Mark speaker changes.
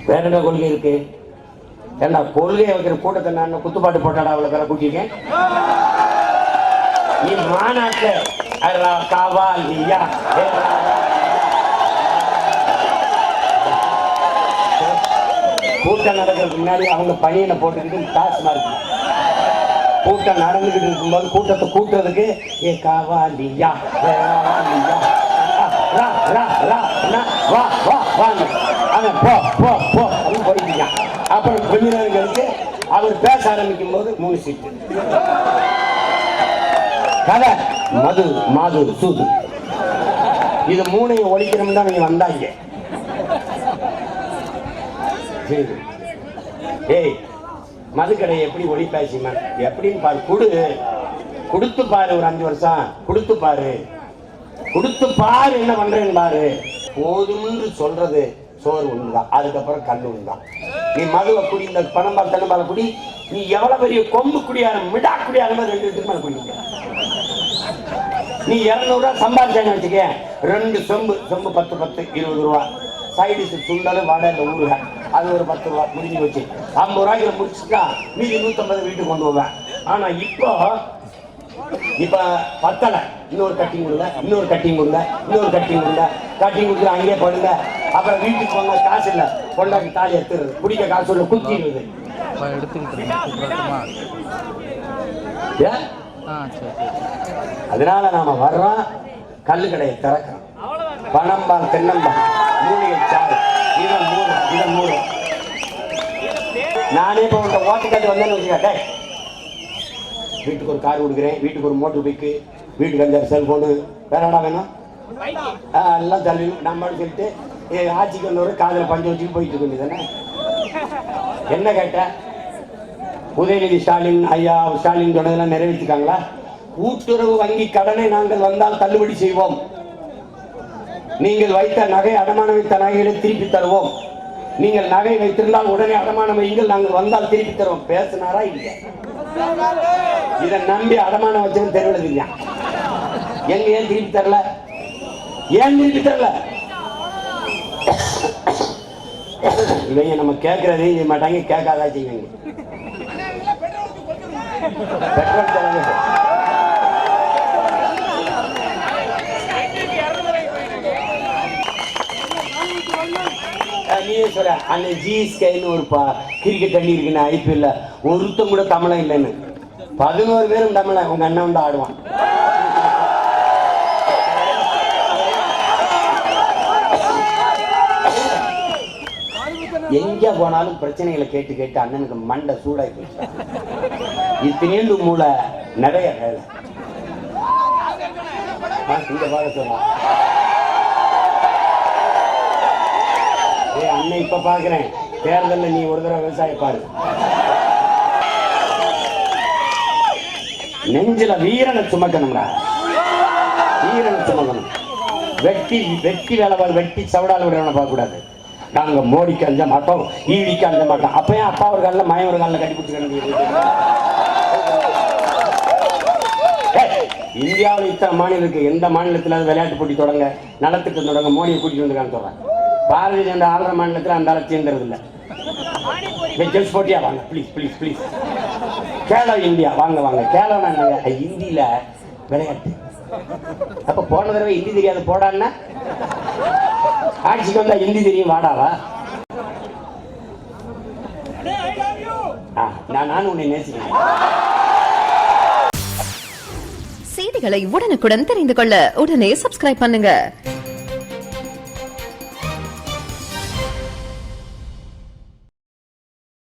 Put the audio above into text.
Speaker 1: வேற என்ன கொள்கை இருக்கு? ஏன்னா கொள்கையை வைக்கிற கூட்டத்தை நான் குத்துப்பாட்டு போட்டாடா அவ்வளவு பேரை கூட்டிருக்கேன். நீ மாநாட்டுல காவாலியா கூட்டம் நடக்கிறதுக்கு முன்னாடி அவங்க பணியனை போட்டுக்கிட்டு டாஸ்மா இருக்கு. கூட்டம் நடந்துகிட்டு இருக்கும்போது கூட்டத்தை கூட்டுறதுக்கு ஏ காவாலியா போயிட்டு அப்புறம் கொஞ்ச நேரம் கழிச்சு அவர் பேச ஆரம்பிக்கும் போது 3 சீட்டு கதை மது மாது சூது இது 3ஐயும் ஒழிக்கணும் தான் நீங்க வந்தாங்க. ஏய் மதுக்கடை எப்படி ஒழிப்பாச்சுமா எப்படின்னு பாரு, கொடுத்து பாரு, ஒரு 5 வருஷம் கொடுத்து பாரு, என்ன பண்றேன்னு பாரு. போதும்னு சொல்றது சோறு ஒண்ணுதான், அதுக்கப்புறம் கல் ஒண்ணுதான். நீ மதுவை குடி, இந்த பணம்பால் தென்னம்பால குடி, நீ எவ்வளவு பெரிய கொம்பு குடியார மிடா குடியார 2 லிட்டருக்கு மேல குடிக்க. நீ 200 ரூபாய் சம்பாதிச்சான்னு வச்சுக்க, 2 சொம்பு 10 20 ரூபா, சைடிஸ் சுண்டல் வடை இந்த ஊறுகாய் அது ஒரு 10 ரூபா முடிஞ்சு வச்சு 50 ரூபாய்க்கு முடிச்சுட்டா மீதி 150 வீட்டுக்கு கொண்டு போவேன். ஆனா இப்ப பத்தலை, இன்னொரு கட்டிங் கொடுங்க, கட்டிங் கொடுத்து அங்கேயே படுங்க. அப்புறம் வீட்டுக்கு போங்க, காசு இல்லை, கொண்டாடி தாலி எடுத்துருது, குடிக்க காசு இல்லை, குத்திடுது. அதனால நாம வர்றோம், கல்லு கடையை திறக்கிறோம், பணம்பால் தென்னம்பால் மூலிகை சாறு இதை மூணு. நானே இப்போ உங்க ஓட்டுக்காட்டு வந்தேன்னு வச்சுக்காட்டே, வீட்டுக்கு ஒரு கார் கொடுக்குறேன், வீட்டுக்கு ஒரு மோட்டர் பைக்கு, வீட்டுக்கு 5 செல்போனு, வேற என்ன வேணும் எல்லாம் தள்ளி நம்ம சொல்லிட்டு ஆட்சிக்கு வந்தவரை காதில் பஞ்சு வச்சுட்டு போயிட்டு இருக்க வேண்டியதானே. என்ன கேட்ட? உதயநிதி ஸ்டாலின் ஐயா ஸ்டாலின் சொன்னதெல்லாம் நிறைவேற்றிருக்காங்களா? கூட்டுறவு வங்கி கடனை நாங்கள் வந்தால் தள்ளுபடி செய்வோம், நீங்கள் வைத்த நகை அடமானம் வைத்த நகைகளை திருப்பி தருவோம், நீங்கள் நகை வைத்திருந்தால் உடனே அடமானம் வையுங்கள், நாங்கள் வந்தால் திருப்பி தருவோம். பேசினாரா இல்லையா? இதை நம்பி அடமானம் வச்சது தெரியல இல்லையா? எங்க ஏன் திருப்பி தரல? இவங்க நம்ம கேட்கறதே செய்ய மாட்டாங்க, கேட்காதா செய்வாங்க. பெட்ரோல் செலவு நீயே சொல்ற. அந்த ஜிஎஸ்கேன்னு ஒரு கிரிக்கெட் அணி இருக்குன்னு ஐபிஎல்ல ஒருத்தம் கூட தமிழன் இல்லைன்னு 11 பேரும் தமிழன். உங்க அண்ணன் வந்து ஆடுவான். எங்க போனாலும் பிரச்சனைகளை கேட்டு அண்ணனுக்கு மண்டை சூடாய் போச்சு. இத்தனேந்து மூளை நிறைய வேலை. அண்ணன் இப்ப பாக்குறேன், தேர்தலில் நீ ஒரு தடவை விவசாய பாரு. நெஞ்சில வீரனை சுமக்கணும்டா, வீரனை சுமக்கணும். வெட்டி வேலை வெட்டி சவடால விடவனை பார்க்க கூடாது. நாங்க மோடிக்கு அஞ்ச மாட்டோம், ஈடிக்கு அஞ்ச மாட்டோம். அப்பயும் அப்பா ஒரு காலில் மயம் ஒரு காலில் கட்டி பிடிச்சிக்க. இந்தியாவில் இத்தனை மாநிலம் இருக்கு, எந்த மாநிலத்தில் விளையாட்டு போட்டி தொடங்க நலத்திட்டம் தொடங்க மோடியை கூட்டிட்டு வந்துருக்கான்னு சொல்றேன். பாரதிய ஜனதா ஆந்திர மாநிலத்தில் அந்த அளவு சேர்ந்தது இல்லை. ஜெல்ஸ் போட்டியா வாங்க ப்ளீஸ். கேலோ இந்தியா வாங்க. கேலோனா இந்தியில விளையாட்டு. அப்ப போன தடவை ஹிந்தி தெரியாது போடான்னா, ஆட்சிக்கு வந்தா ஹிந்தி தெரியும் வாடாவா? நான் உன்னை நேசிக்கிறேன்.
Speaker 2: செய்திகளை உடனுக்குடன் தெரிந்து கொள்ள உடனே சப்ஸ்கிரைப் பண்ணுங்க.